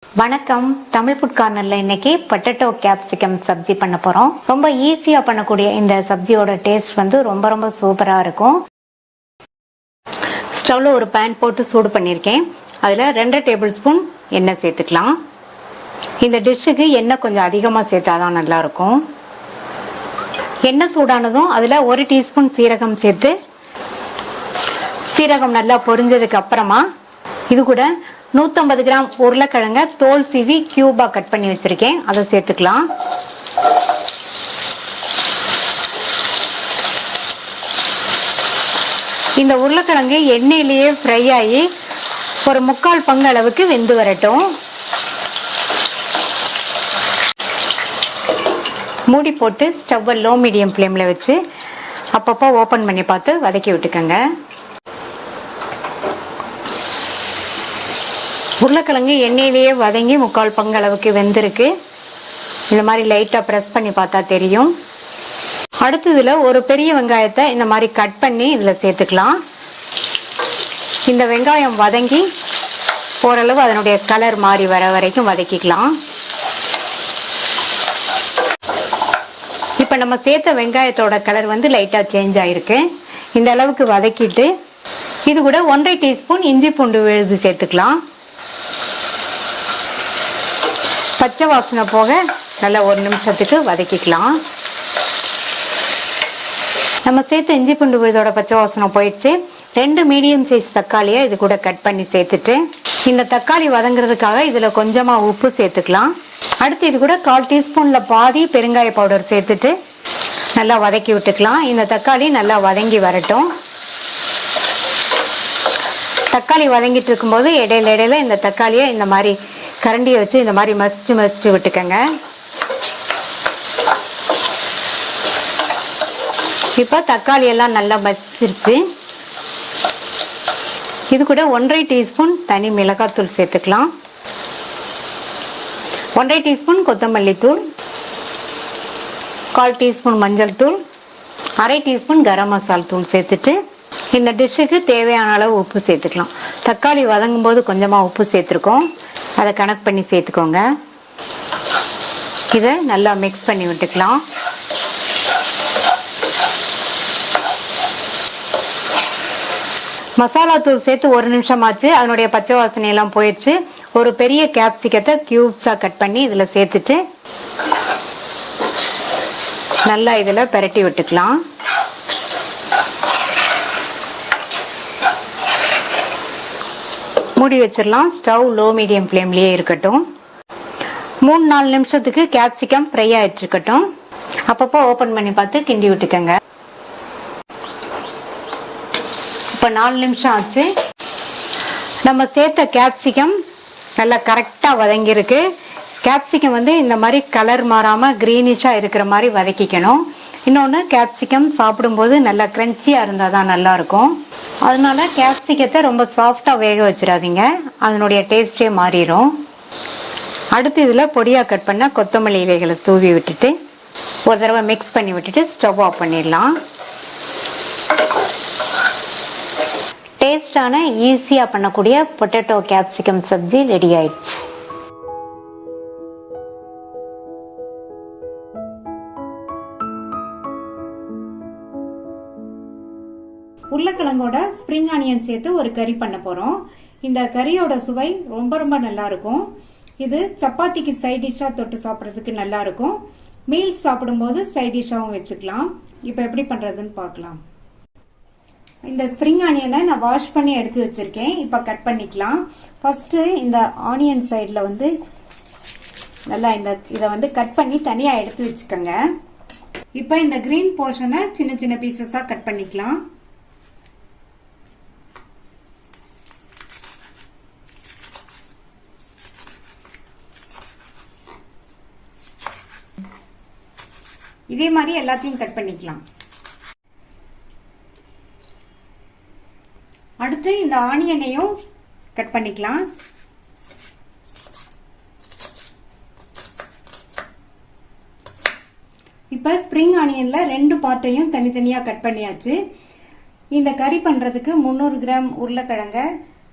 வணக்கம். தமிழ் ஃபுட் கார்னர்ல இன்னைக்கு பொட்டேட்டோ கேப்சிகம் சப்ஜி பண்ண போறோம். ரொம்ப ஈஸியா பண்ணக்கூடிய இந்த சப்ஜியோட டேஸ்ட் வந்து ரொம்ப சூப்பரா இருக்கும். ஸ்டவ்ல ஒரு பேன் போட்டு சூடு பண்ணியிருக்கேன். அதுல 2 டேபிள் ஸ்பூன் எண்ணெய் சேர்த்துக்கலாம். இந்த டிஷ்ஷுக்கு எண்ணெய் கொஞ்சம் அதிகமா சேர்த்தாதான் நல்லா இருக்கும். எண்ணெய் சூடானதும் அதுல 1 டீஸ்பூன் சீரகம் சேர்த்து சீரகம் நல்லா பொரிஞ்சதுக்கு அப்புறமா இது கூட 150 கிராம் உருளைக்கிழங்க தோல் சீவி கியூபா கட் பண்ணி வச்சிருக்கேன். அதை சேர்த்துக்கலாம். இந்த உருளைக்கிழங்கு எண்ணெயிலேயே ஃப்ரை ஆகி ஒரு 3/4 பங்கு அளவுக்கு வெந்து வரட்டும். மூடி போட்டு ஸ்டவ்வை லோ மீடியம் ஃப்ளேம்ல வச்சு அப்பப்போ ஓபன் பண்ணி பார்த்து வதக்கி விட்டுக்கோங்க. உருளைக்கிழங்கு எண்ணெயிலேயே வதங்கி 3/4 பங்கு அளவுக்கு வெந்திருக்கு. இந்த மாதிரி லைட்டா பிரஸ் பண்ணி பார்த்தா தெரியும். அடுத்ததுல ஒரு பெரிய வெங்காயத்தை இந்த மாதிரி கட் பண்ணி இதுல சேர்த்துக்கலாம். இந்த வெங்காயம் வதங்கி ஓரளவு அதனுடைய கலர் மாறி வர வரைக்கும் வதக்கிக்கலாம். இப்ப நம்ம சேர்த்த வெங்காயத்தோட கலர் வந்து லைட்டா சேஞ்ச் ஆயிருக்கு. இந்த அளவுக்கு வதக்கிட்டு இது கூட 1/2 டீஸ்பூன் இஞ்சி பூண்டு விழுது சேர்த்துக்கலாம். பச்சை வாசனை போக நல்லா 1 நிமிஷத்துக்கு வதக்கிக்கலாம். நம்ம சேர்த்த இஞ்சி பூண்டு விழுதோட பச்சை வாசனை போயிடுச்சு. 2 மீடியம் சைஸ் தக்காளியை இது கூட கட் பண்ணி சேர்த்துட்டு இந்த தக்காளி வதங்குறதுக்காக இதுல கொஞ்சமா உப்பு சேர்த்துக்கலாம். அடுத்து இது கூட 1/4 டீஸ்பூன்ல பாதி பெருங்காய பவுடர் சேர்த்துட்டு நல்லா வதக்கி விட்டுக்கலாம். இந்த தக்காளி நல்லா வதங்கி வரட்டும். தக்காளி வதங்கிட்டு இருக்கும்போது இடையில இந்த தக்காளியை இந்த மாதிரி கரண்டியை வச்சு இந்த மாதிரி மசிச்சு விட்டுக்கங்க. இப்ப தக்காளி எல்லாம் நல்லா மசிச்சிருச்சு. இது கூட 1/2 டீஸ்பூன் தனி மிளகாத்தூள் சேர்த்துக்கலாம். 1/2 டீஸ்பூன் கொத்தமல்லி தூள், 1/4 டீஸ்பூன் மஞ்சள் தூள், 1/2 டீஸ்பூன் கரம் மசாலா தூள் சேர்த்துட்டு இந்த டிஷ்ஷுக்கு தேவையான அளவு உப்பு சேர்த்துக்கலாம். தக்காளி வதங்கும் போது கொஞ்சமா உப்பு சேர்த்துருக்கோம். அதை கணக்கு பண்ணி சேர்த்துக்கோங்க. இதை நல்லா மிக்ஸ் பண்ணி விட்டுக்கலாம். மசாலா தூள் சேர்த்து 1 நிமிஷம் ஆச்சு. அதனுடைய பச்சை வாசனை எல்லாம் போயிடுச்சு. ஒரு பெரிய கேப்சிகத்தை கியூப்ஸா கட் பண்ணி இதுல சேர்த்துட்டு நல்லா இதுல பிரட்டி விட்டுக்கலாம். மூடி வச்சிடலாம். ஸ்டவ் லோ மீடியம் ஃப்ளேம்லயே இருக்கட்டும். 3-4 நிமிஷத்துக்கு கேப்சிகம் ஃப்ரை ஆயிட்டு இருக்கட்டும். அப்பப்போ ஓபன் பண்ணி பார்த்து கிண்டி விட்டுக்கங்க. இப்ப 4 நிமிஷம் ஆச்சு. நம்ம சேர்த்த கேப்சிகம் நல்லா கரெக்டா வதங்கிருக்கு. கேப்சிகம் வந்து இந்த மாதிரி கலர் மாறாம கிரீனிஷா இருக்கிற மாதிரி வதக்கிக்கணும். இன்னொன்னு கேப்சிகம் சாப்பிடும்போது நல்லா கிரன்ச்சியா இருந்தாதான் நல்லா இருக்கும். அதனால கேப்சிகத்தை ரொம்ப சாஃப்டா வேக வச்சிடாதீங்க, அதனுடைய டேஸ்டே மாறிடும். அடுத்து இதுல பொடியா கட் பண்ண கொத்தமல்லி இலைகளை தூவி விட்டுட்டு ஒரு தடவை மிக்ஸ் பண்ணி விட்டுட்டு ஸ்டவ் ஆஃப் பண்ணிடலாம். டேஸ்டான ஈஸியா பண்ணக்கூடிய பொட்டேட்டோ கேப்சிகம் சப்ஜி ரெடி ஆயிடுச்சு. உருளைக்கிழங்கோட ஸ்ப்ரிங் ஆனியன் சேர்த்து ஒரு கறி பண்ண போறோம். இந்த கறியோட சுவை ரொம்ப நல்லா இருக்கும். இது சப்பாத்திக்கு சைட் டிஷ்ஷா தொட்டு சாப்பிட்றதுக்கு நல்லா இருக்கும். மீல் சாப்பிடும்போது சைட் டிஷ்ஷாவும் வச்சுக்கலாம். இப்போ எப்படி பண்றதுன்னு பார்க்கலாம். இந்த ஸ்ப்ரிங் ஆனியனை நான் வாஷ் பண்ணி எடுத்து வச்சிருக்கேன். இப்போ கட் பண்ணிக்கலாம். ஃபர்ஸ்ட் இந்த ஆனியன் சைட்ல வந்து நல்லா இதை வந்து கட் பண்ணி தனியா எடுத்து வச்சுக்கோங்க. இப்போ இந்த கிரீன் போர்ஷனை சின்ன பீசஸா கட் பண்ணிக்கலாம். இதே மாதிரி எல்லாத்தையும் கட் பண்ணிக்கலாம். அடுத்து இந்த ஆனியனையும் கட் பண்ணிக்கலாம். இப்ப ஸ்ப்ரிங் ஆனியன்ல 2 பார்ட்டையும் தனித்தனியா கட் பண்ணியாச்சு. இந்த கறி பண்றதுக்கு 300 கிராம் உருளைக்கிழங்க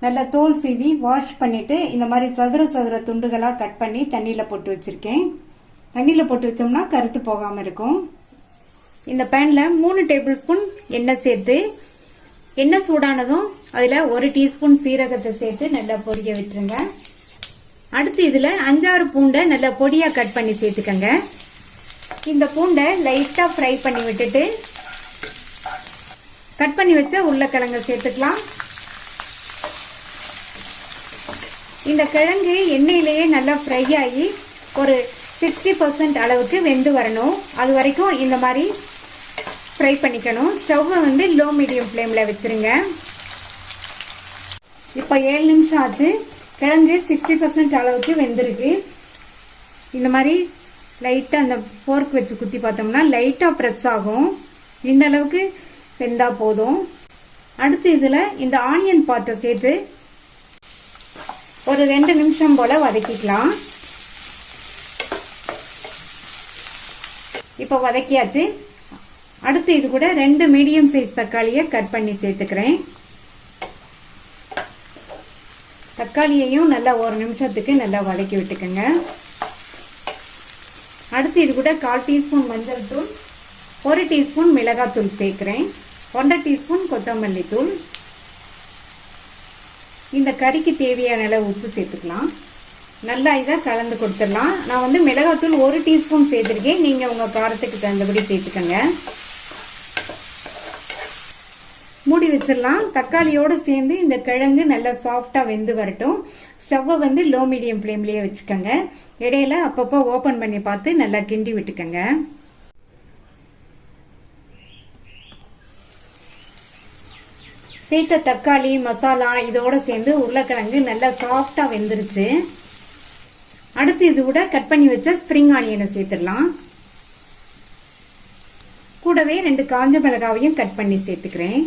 நல்லா தோல் சீவி வாஷ் பண்ணிட்டு இந்த மாதிரி சதுர சதுர துண்டுகளா கட் பண்ணி தண்ணியில போட்டு வச்சிருக்கேன். தண்ணியில போட்டு வச்சோம்னா கருத்து போகாம இருக்கும். இந்த பேன்ல 3 டேபிள் ஸ்பூன் எண்ணெய் சேர்த்து, எண்ணெய் சூடானதும் அதுல 1 டீஸ்பூன் சீரகத்தை சேர்த்து நல்லா பொரிய விட்டுருங்க. அடுத்து இதுல 5-6 பூண்டை நல்லா பொடியா கட் பண்ணி சேர்த்துக்கங்க. இந்த பூண்டை லைட்டா ஃப்ரை பண்ணி விட்டுட்டு கட் பண்ணி வச்ச உருளைக்கிழங்கு சேர்த்துக்கலாம். இந்த கிழங்கு எண்ணெயிலேயே நல்லா ஃப்ரை ஆகி ஒரு 60% அளவுக்கு வெந்து வரணும். அது வரைக்கும் இந்த மாதிரி ஃப்ரை பண்ணிக்கணும். ஸ்டவ்வை வந்து லோ மீடியம் ஃப்ளேம்ல வச்சிருங்க. இப்போ 7 நிமிஷம் ஆச்சு. கிழங்கு 60% அளவுக்கு வெந்திருக்கு. இந்த மாதிரி லைட்டாக அந்த ஃபோர்க் வச்சு குத்தி பார்த்தோம்னா லைட்டாக ப்ரெஸ் ஆகும். இந்த அளவுக்கு வெந்தா போதும். அடுத்து இதில் இந்த ஆனியன் பாட்டை சேர்த்து ஒரு 2 நிமிஷம் போல வதக்கிக்கலாம். இப்போ வதக்கியாச்சு. அடுத்து இது கூட 2 மீடியம் சைஸ் தக்காளியை கட் பண்ணி சேர்த்துக்கிறேன். தக்காளியையும் நல்லா 1 நிமிஷத்துக்கு நல்லா வதக்கி விட்டுக்கோங்க. அடுத்து இது கூட 1/4 டீஸ்பூன் மஞ்சள் தூள், 1 டீஸ்பூன் மிளகாய் தூள் சேர்க்கிறேன், 1/2 டீஸ்பூன் கொத்தமல்லி தூள். இந்த கறிக்கு தேவையான அளவு உப்பு சேர்த்துக்கலாம். நல்லா இதை கலந்து கொடுத்துடலாம். நான் வந்து மிளகாய் தூள் 1 டீஸ்பூன் சேர்த்துருக்கேன். நீங்க உங்க காரத்துக்கு தகுந்தபடி சேர்த்துக்கங்க. மூடி வச்சிடலாம். தக்காளியோடு சேர்ந்து இந்த கிழங்கு நல்லா சாஃப்டா வெந்து வரட்டும். ஸ்டவ்வை வந்து லோ மீடியம் ஃப்ளேம்லயே வச்சுக்கோங்க. இடையில அப்பப்போ ஓபன் பண்ணி பார்த்து நல்லா கிண்டி விட்டுக்கோங்க. சேர்த்த தக்காளி மசாலா இதோட சேர்ந்து உருளைக்கிழங்கு நல்லா சாஃப்டா வெந்துருச்சு. அடுத்து இது கூட கட் பண்ணி வச்ச ஸ்ப்ரிங் ஆனியனை சேர்த்துடலாம். கூடவே 2 காஞ்ச மிளகாவையும் கட் பண்ணி சேர்த்துக்கிறேன்.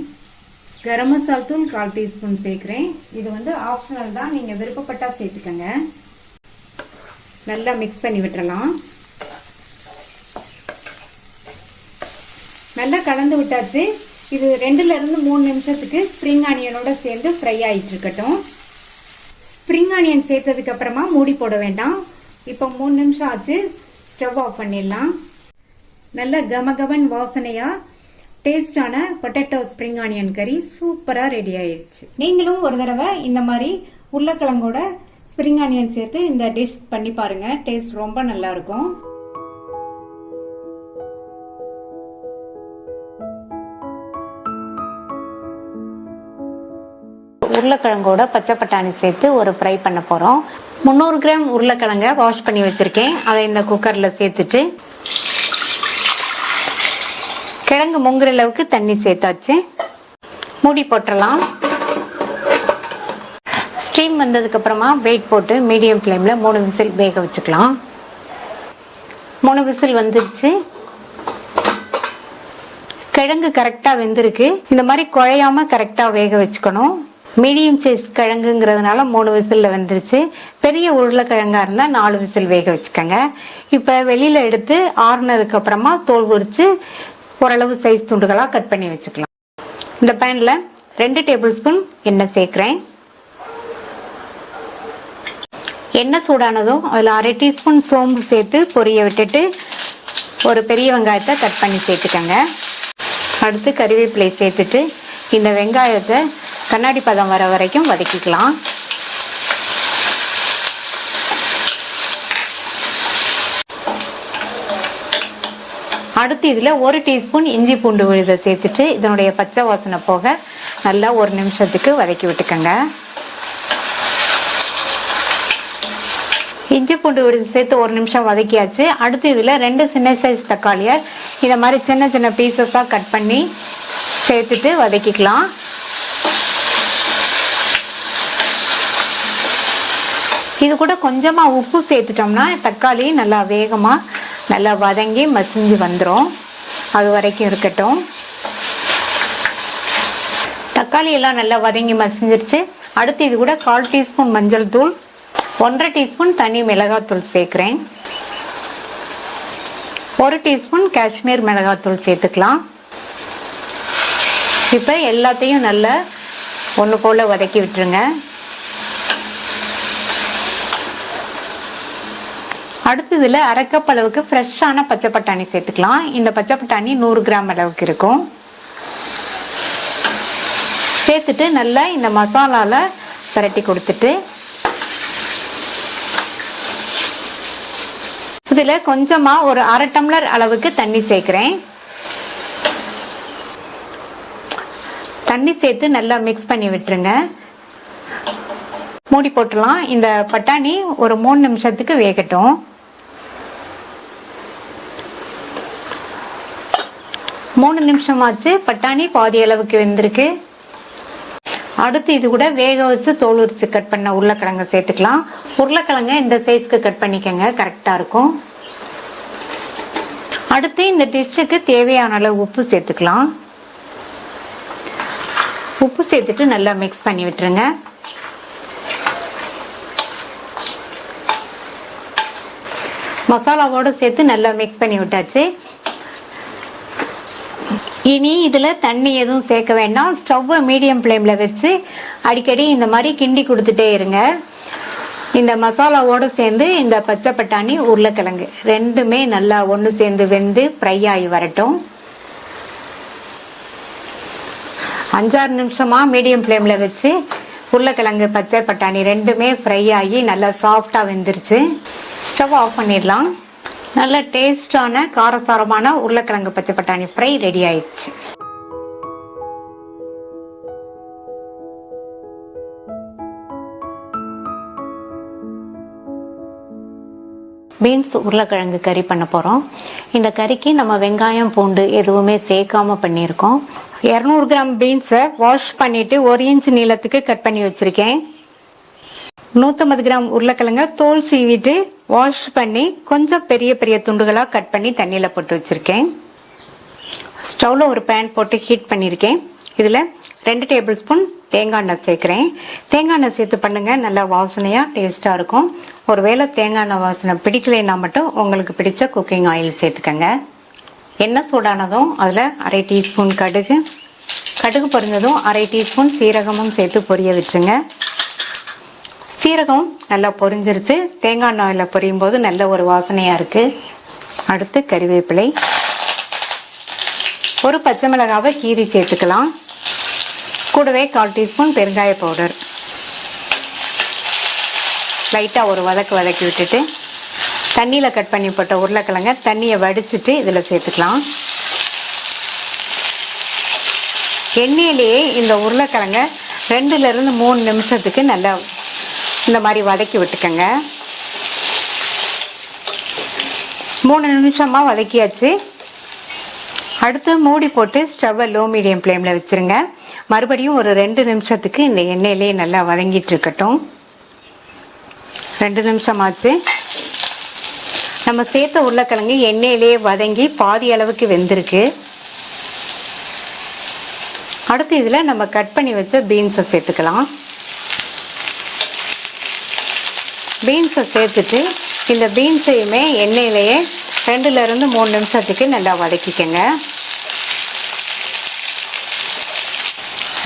கரம் மசாலா தூள் 1/4 டீஸ்பூன் சேர்க்கிறேன். இது வந்து ஆப்ஷனல் தான், நீங்க விருப்பப்பட்டா சேர்த்துக்கங்க. நல்லா மிக்ஸ் பண்ணி விட்டுறலாம். நல்லா கலந்து விட்டாச்சு. இது 2ல இருந்து 3 நிமிஷத்துக்கு ஸ்ப்ரிங் ஆனியனோட சேர்ந்து ஃப்ரை ஆயிட்டு இருக்கட்டும். ஸ்ப்ரிங் ஆனியன் சேர்த்ததுக்கு அப்புறமா மூடி போட வேண்டாம். இப்போ 3 நிமிஷம் ஆச்சு. ஸ்டவ் ஆஃப் பண்ணிடலாம். நல்ல கமகமன் வாசனையா டேஸ்டான பொட்டேட்டோ ஸ்ப்ரிங் ஆனியன் கறி சூப்பரா ரெடி ஆயிடுச்சு. நீங்களும் ஒரு தடவை இந்த மாதிரி உருளைக்கிழங்கோட ஸ்ப்ரிங் ஆனியன் சேர்த்து இந்த டிஷ் பண்ணி பாருங்க. டேஸ்ட் ரொம்ப நல்லா இருக்கும். உருளைக்கிழங்கோட பச்சை பட்டாணி சேர்த்து ஒரு ஃப்ரை பண்ண போறோம். 300 கிராம் உருளைக்கிழங்க வாஷ் பண்ணி வச்சிருக்கேன். அதை இந்த குக்கர்ல சேர்த்துட்டு கிழங்கு முங்குற அளவுக்கு தண்ணி சேர்த்தாச்சு. மூடி போட்டுடலாம். ஸ்டீம் வந்ததுக்கு அப்புறமா வெயிட் போட்டு மீடியம் ஃப்ளேம்ல 3 விசில் வேக வச்சுக்கலாம். 3 விசில் வந்துருச்சு. கிழங்கு கரெக்டா வெந்திருக்கு. இந்த மாதிரி குழையாம கரெக்டா வேக வச்சுக்கணும். மீடியம் சைஸ் கிழங்குங்கிறதுனால 3 விசில்ல வந்துருச்சு. பெரிய உருளைக்கிழங்கா இருந்தா 4 விசில் வேக வச்சுக்கோங்க. இப்ப வெளியில எடுத்து ஆறுனதுக்கு அப்புறமா தோல் உரிச்சு ஓரளவு சைஸ் துண்டுகளா கட் பண்ணி வச்சுக்கலாம். இந்த பேன்ல 2 டேபிள் ஸ்பூன் எண்ணெய் சேர்க்கிறேன். எண்ணெய் சூடானதும் அதுல 1/2 டீஸ்பூன் சோம்பு சேர்த்து பொரிய விட்டுட்டு ஒரு பெரிய வெங்காயத்தை கட் பண்ணி சேர்த்துக்கோங்க. அடுத்து கறிவேப்பிலை சேர்த்துட்டு இந்த வெங்காயத்தை கண்ணாடி பதம் வர வரைக்கும் வதக்கிக்கலாம். அடுத்து இதுல 1 டீஸ்பூன் இஞ்சி பூண்டு விழுதை சேர்த்துட்டு இதனுடைய பச்சை வாசனை போக நல்லா 1 நிமிஷத்துக்கு வதக்கி விட்டுக்கோங்க. இஞ்சி பூண்டு விழுது சேர்த்து 1 நிமிஷம் வதக்கியாச்சு. அடுத்து இதுல 2 சின்ன சைஸ் தக்காளியை இத மாதிரி சின்ன சின்ன பீசஸா கட் பண்ணி சேர்த்துட்டு வதக்கிக்கலாம். இது கூட கொஞ்சமா உப்பு சேர்த்துட்டோம்னா தக்காளி நல்லா வேகமா நல்லா வதங்கி மசிஞ்சு வந்துடும். அது வரைக்கும் இருக்கட்டும். தக்காளி எல்லாம் நல்லா வதங்கி மசிஞ்சிருச்சு. அடுத்து இது கூட 1/4 டீஸ்பூன் மஞ்சள் தூள், 1/2 டீஸ்பூன் தனி மிளகாய் தூள் சேர்க்கிறேன். 1 டீஸ்பூன் காஷ்மீர் மிளகாய் தூள் சேர்த்துக்கலாம். இப்ப எல்லாத்தையும் நல்லா ஒன்று போல் வதக்கி விட்டுருங்க. அடுத்து இதில் 1/2 கப் அளவுக்கு ஃப்ரெஷ்ஷான பச்சை பட்டாணி சேர்த்துக்கலாம். இந்த பச்சை பட்டாணி 100 கிராம் அளவுக்கு இருக்கும். சேர்த்துட்டு நல்லா இந்த மசாலாவில் பரட்டி கொடுத்துட்டு இதில் கொஞ்சமாக ஒரு 1/2 டம்ளர் அளவுக்கு தண்ணி சேர்க்குறேன். தண்ணி சேர்த்து நல்லா மிக்ஸ் பண்ணி விட்டுருங்க. மூடி போட்டுடலாம். இந்த பட்டாணி ஒரு 3 நிமிஷத்துக்கு வேகட்டும். 3 நிமிஷமாச்சு. பட்டாணி பாதி அளவுக்கு வெந்திருக்கு. அடுத்து இது கூட வேக வச்சு தோல் உரிச்சு கட் பண்ண உருளைக்கிழங்கு சேர்த்துக்கலாம். உருளைக்கிழங்க இந்த சைஸ்க்கு கட் பண்ணிக்கங்க, கரெக்டாக இருக்கும். அடுத்து இந்த டிஷ்ஷுக்கு தேவையான அளவு உப்பு சேர்த்துக்கலாம். உப்பு சேர்த்துட்டு நல்லா மிக்ஸ் பண்ணி விட்டுருங்க. மசாலாவோடு சேர்த்து நல்லா மிக்ஸ் பண்ணி விட்டாச்சு. இனி இதில் தண்ணி எதுவும் சேர்க்க வேண்டாம். ஸ்டவ்வை மீடியம் ஃப்ளேமில் வச்சு அடிக்கடி இந்த மாதிரி கிண்டி கொடுத்துட்டே இருங்க. இந்த மசாலாவோடு சேர்ந்து இந்த பச்சை பட்டாணி உருளைக்கிழங்கு ரெண்டுமே நல்லா ஒன்று சேர்ந்து வெந்து ஃப்ரை ஆகி வரட்டும். 5-6 நிமிஷமாக மீடியம் ஃப்ளேமில் வச்சு உருளைக்கிழங்கு பச்சை பட்டாணி ரெண்டுமே ஃப்ரை ஆகி நல்லா சாஃப்டாக வெந்துருச்சு. ஸ்டவ் ஆஃப் பண்ணிடலாம். நல்ல டேஸ்டான காரசாரமான உருளைக்கிழங்கு பச்சை பட்டாணி ஃப்ரை ரெடி ஆயிடுச்சு. பீன்ஸ் உருளைக்கிழங்கு கறி பண்ண போகிறோம். இந்த கறிக்கு நம்ம வெங்காயம் பூண்டு எதுவுமே சேர்க்காம பண்ணியிருக்கோம். 200 கிராம் பீன்ஸை வாஷ் பண்ணிட்டு 1 இன்ச் நீளத்துக்கு கட் பண்ணி வச்சிருக்கேன். 150 கிராம் உருளைக்கிழங்க தோல் சீவிட்டு வாஷ் பண்ணி கொஞ்சம் பெரிய பெரிய துண்டுகளாக கட் பண்ணி தண்ணியில் போட்டு வச்சிருக்கேன். ஸ்டவ்ல ஒரு பேன் போட்டு ஹீட் பண்ணியிருக்கேன். இதில் 2 டேபிள் ஸ்பூன் தேங்காய் எண்ணெய் சேர்க்குறேன். தேங்காய் எண்ணெய் சேர்த்து பண்ணுங்க, நல்லா வாசனையாக டேஸ்ட்டாக இருக்கும். ஒருவேளை தேங்காய் எண்ணெய் வாசனை பிடிக்கலைன்னா மட்டும் உங்களுக்கு பிடிச்ச குக்கிங் ஆயில் சேர்த்துக்கங்க. எண்ணெய் சூடானதும் அதில் 1/2 டீஸ்பூன் கடுகு பொரிஞ்சதும் 1/2 டீஸ்பூன் சீரகமும் சேர்த்து பொரிய விட்டுருங்க. சீரகம் நல்லா பொரிஞ்சிருச்சு. தேங்காய் எண்ணெயில் பொரியும் போது நல்ல ஒரு வாசனையாக இருக்குது. அடுத்து கறிவேப்பிலை, ஒரு பச்சை மிளகாவை கீரி சேர்த்துக்கலாம். கூடவே 1/4 டீஸ்பூன் பெருங்காய பவுடர். லைட்டாக ஒரு வதக்கி விட்டுட்டு தண்ணியில் கட் பண்ணி போட்ட உருளைக்கிழங்க தண்ணியை வடிச்சிட்டு இதில் சேர்த்துக்கலாம். எண்ணெயிலேயே இந்த உருளைக்கிழங்க 2-3 நிமிஷத்துக்கு நல்லா இந்த மாதிரி வதக்கி விட்டுக்கங்க. 3 நிமிஷமாக வதக்கியாச்சு. அடுத்து மூடி போட்டு ஸ்டவ்வை லோ மீடியம் ஃப்ளேமில் வச்சுருங்க. மறுபடியும் ஒரு 2 நிமிஷத்துக்கு இந்த எண்ணெயிலே நல்லா வதங்கிட்டு இருக்கட்டும். 2 நிமிஷம் ஆச்சு. நம்ம சேர்த்த உருளைக்கிழங்கு எண்ணெயிலே வதங்கி பாதி அளவுக்கு வெந்திருக்கு. அடுத்து இதில் நம்ம கட் பண்ணி வச்ச பீன்ஸை சேர்த்துக்கலாம். பீன்ஸை சேர்த்துட்டு இந்த பீன்ஸையுமே எண்ணெயிலேயே 2-3 நிமிஷத்துக்கு நல்லா வதக்கிக்கங்க.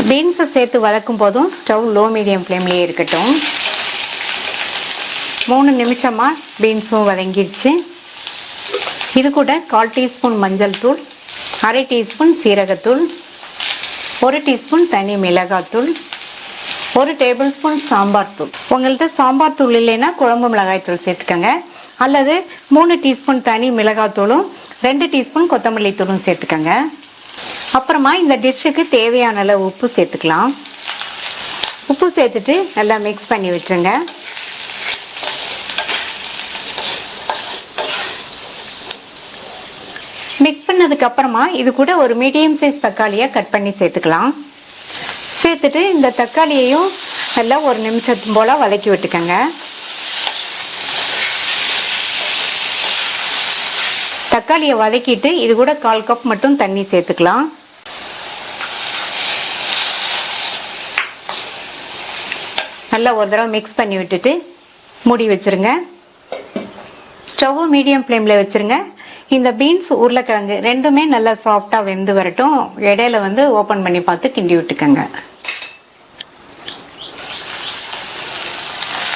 பீன்ஸை சேர்த்து வதக்கும் போதும் ஸ்டவ் லோ மீடியம் ஃப்ளேம்லேயே இருக்கட்டும். 3 நிமிஷமாக பீன்ஸும் வதங்கிடுச்சு. இது கூட 1/4 டீஸ்பூன் மஞ்சள் தூள், 1/2 டீஸ்பூன் சீரகத்தூள், 1 டீஸ்பூன் தனி மிளகாத்தூள், 1 டேபிள் ஸ்பூன் சாம்பார் தூள். உங்கள்கிட்ட சாம்பார் தூள் இல்லைன்னா குழம்பு மிளகாய் தூள் சேர்த்துக்கோங்க. அல்லது 3 டீஸ்பூன் தனி மிளகாத்தூளும் 2 டீஸ்பூன் கொத்தமல்லி தூளும் சேர்த்துக்கோங்க. அப்புறமா இந்த டிஷ்ஷுக்கு தேவையான அளவு உப்பு சேர்த்துக்கலாம். உப்பு சேர்த்துட்டு நல்லா மிக்ஸ் பண்ணி விட்டுருங்க. மிக்ஸ் பண்ணதுக்கு அப்புறமா இது கூட ஒரு மீடியம் சைஸ் தக்காளியை கட் பண்ணி சேர்த்துக்கலாம். சேர்த்துட்டு இந்த தக்காளியையும் நல்லா 1 நிமிஷத்து போல வதக்கி விட்டுக்கங்க. தக்காளியை வதக்கிட்டு இது கூட 1/4 கப் மட்டும் தண்ணி சேர்த்துக்கலாம். நல்லா ஒரு தடவை மிக்ஸ் பண்ணி விட்டுட்டு மூடி வச்சிருங்க. ஸ்டவ் மீடியம் ஃப்ளேமில் வச்சிருங்க. இந்த பீன்ஸ் உருளைக்கிழங்கு ரெண்டுமே நல்லா சாஃப்டாக வெந்து வரட்டும். இடையில ஓப்பன் பண்ணி பார்த்து கிண்டி விட்டுக்கங்க.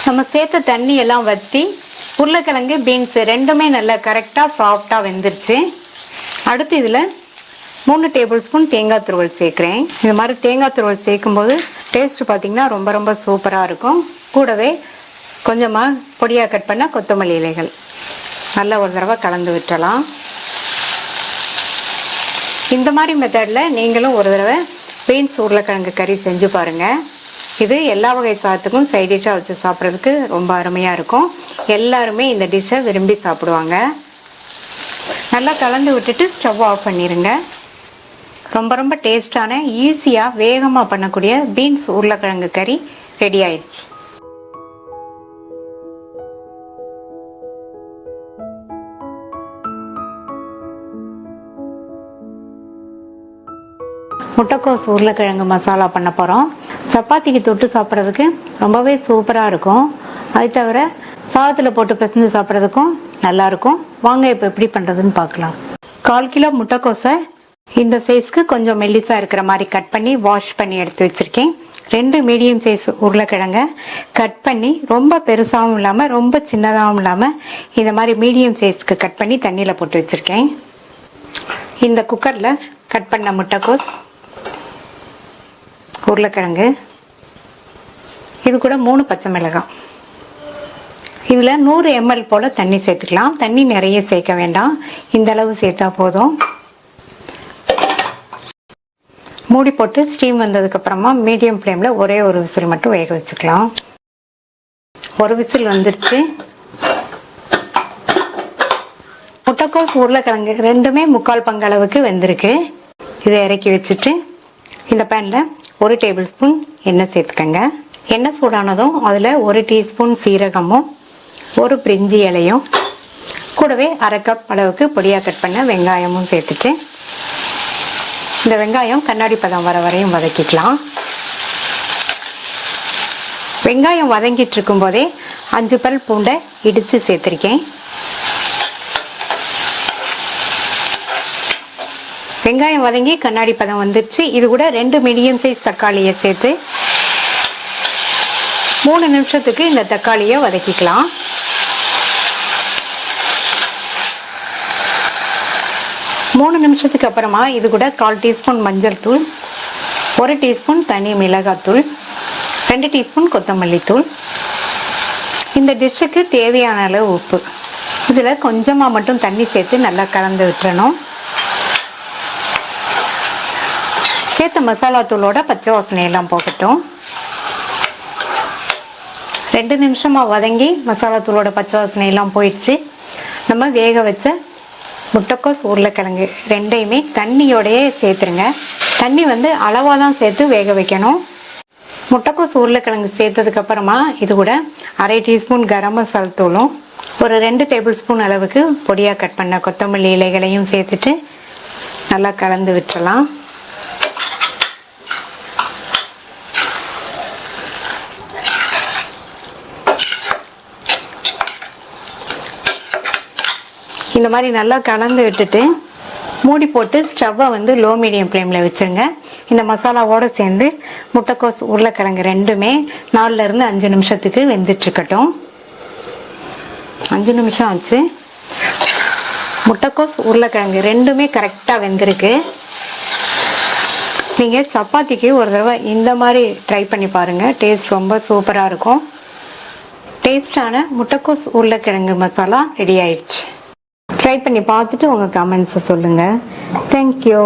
நம்ம சேர்த்த தண்ணி எல்லாம் வற்றி உருளைக்கிழங்கு பீன்ஸ் ரெண்டுமே நல்லா கரெக்டாக சாஃப்டாக வெந்துருச்சு. அடுத்து இதில் 3 டேபிள் ஸ்பூன் தேங்காய் துருவல் சேர்க்குறேன். இந்த மாதிரி தேங்காய் துருவல் சேர்க்கும்போது டேஸ்ட் பார்த்திங்கன்னா ரொம்ப ரொம்ப சூப்பராக இருக்கும். கூடவே கொஞ்சமாக பொடியாக கட் பண்ண கொத்தமல்லி இலைகள் நல்லா ஒரு தடவை கலந்து விட்டுறலாம். இந்த மாதிரி மெத்தடில் நீங்களும் ஒரு தடவை பீன்ஸ் உருளைக்கிழங்கு கறி செஞ்சு பாருங்கள். இது எல்லா வகை சாதத்துக்கும் சைட் டிஷ்ஷாக வச்சு சாப்பிட்றதுக்கு ரொம்ப அருமையாக இருக்கும். எல்லாருமே இந்த டிஷ்ஷை விரும்பி சாப்பிடுவாங்க. நல்லா கலந்து விட்டுட்டு ஸ்டவ் ஆஃப் பண்ணிடுங்க. ரொம்ப ரொம்ப டேஸ்டான ஈஸியாக வேகமாக பண்ணக்கூடிய பீன்ஸ் உருளைக்கிழங்கு கறி ரெடி ஆயிடுச்சு. முட்டைக்கோஸ் உருளைக்கிழங்கு மசாலா பண்ண போகிறோம். சப்பாத்திக்கு தொட்டு சாப்பிட்றதுக்கு ரொம்பவே சூப்பராக இருக்கும். அது தவிர சாதத்தில் போட்டு பிசைஞ்சு சாப்பிட்றதுக்கும் நல்லாயிருக்கும். வாங்க இப்போ எப்படி பண்ணுறதுன்னு பார்க்கலாம். 1/4 கிலோ முட்டைக்கோஸை இந்த சைஸ்க்கு கொஞ்சம் மெல்லிசாக இருக்கிற மாதிரி கட் பண்ணி வாஷ் பண்ணி எடுத்து வச்சுருக்கேன். 2 மீடியம் சைஸ் உருளைக்கிழங்க கட் பண்ணி ரொம்ப பெருசாகவும் இல்லாமல் ரொம்ப சின்னதாகவும் இல்லாமல் இந்த மாதிரி மீடியம் சைஸ்க்கு கட் பண்ணி தண்ணியில் போட்டு வச்சுருக்கேன். இந்த குக்கரில் கட் பண்ண முட்டைக்கோஸ், உருளைக்கிழங்கு, இது கூட 3 பச்சை மிளகாய், இதில் 100 ml போல் தண்ணி சேர்த்துக்கலாம். தண்ணி நிறைய சேர்க்க வேண்டாம், இந்த அளவு சேர்த்தா போதும். மூடி போட்டு ஸ்டீம் வந்ததுக்கப்புறமா மீடியம் ஃப்ளேமில் ஒரே ஒரு விசில் மட்டும் வேக வச்சுக்கலாம். ஒரு விசில் வந்துருச்சு. முட்டைக்கோஸ் உருளைக்கிழங்கு ரெண்டுமே 3/4 பங்கு அளவுக்கு வெந்திருக்கு. இதை இறக்கி வச்சுட்டு இந்த பேனில் 1 டேபிள் ஸ்பூன் எண்ணெய் சேர்த்துக்கங்க. எண்ணெய் சூடானதும் அதில் 1 டீஸ்பூன் சீரகமும் 1 பிரிஞ்சி இலையும் கூடவே 1/2 கப் அளவுக்கு பொடியாக கட் பண்ண வெங்காயமும் சேர்த்துட்டு இந்த வெங்காயம் கண்ணாடி பதம் வர வரையும் வதக்கிக்கலாம். வெங்காயம் வதங்கிட்டு இருக்கும் போதே 5 பல் பூண்டை இடித்து சேர்த்துருக்கேன். வெங்காயம் வதங்கி கண்ணாடி பதம் வந்துருச்சு. இது கூட 2 மீடியம் சைஸ் தக்காளியை சேர்த்து 3 நிமிஷத்துக்கு இந்த தக்காளியை வதக்கிக்கலாம். மூணு நிமிஷத்துக்கு அப்புறமா இது கூட 1/4 டீஸ்பூன் மஞ்சள் தூள், 1 டீஸ்பூன் தனி மிளகாத்தூள், 2 டீஸ்பூன் கொத்தமல்லி தூள், இந்த டிஷ்ஷுக்கு தேவையான அளவு உப்பு, இதில் கொஞ்சமாக மட்டும் தண்ணி சேர்த்து நல்லா கலந்து விட்டுறணும். சேர்த்த மசாலா தூளோட பச்சை வாசனை எல்லாம் போகட்டும். 2 நிமிஷமாக வதங்கி மசாலா தூளோட பச்சை வாசனை எல்லாம் போயிடுச்சு. நம்ம வேக வச்ச முட்டைக்கோஸ் உருளைக்கிழங்கு ரெண்டையுமே தண்ணியோடையே சேர்த்துருங்க. தண்ணி அளவாக தான் சேர்த்து வேக வைக்கணும். முட்டைக்கோஸ் உருளைக்கிழங்கு சேர்த்ததுக்கு அப்புறமா இது கூட 1/2 டீஸ்பூன் கரம் மசாலா தூளும் ஒரு 2 டேபிள் ஸ்பூன் அளவுக்கு பொடியாக கட் பண்ண கொத்தமல்லி இலைகளையும் சேர்த்துட்டு நல்லா கலந்து விட்டுறலாம். இந்த மாதிரி நல்லா கலந்து விட்டுட்டு மூடி போட்டு ஸ்டவ்வை லோ மீடியம் ஃப்ளேமில் வச்சுருங்க. இந்த மசாலாவோடு சேர்ந்து முட்டைக்கோஸ் உருளைக்கிழங்கு ரெண்டுமே 4லேருந்து 5 நிமிஷத்துக்கு வெந்துட்டுருக்கட்டும். 5 நிமிஷம் ஆச்சு. முட்டைக்கோஸ் உருளைக்கிழங்கு ரெண்டுமே கரெக்டாக வெந்திருக்கு. நீங்கள் சப்பாத்திக்கு ஒரு தடவை இந்த மாதிரி ட்ரை பண்ணி பாருங்கள். டேஸ்ட் ரொம்ப சூப்பராக இருக்கும். டேஸ்டான முட்டைக்கோஸ் உருளைக்கிழங்கு மசாலா ரெடி ஆயிடுச்சு. ட்ரை பண்ணி பார்த்துட்டு உங்கள் கமெண்ட்ஸை சொல்லுங்கள். தேங்க்யூ.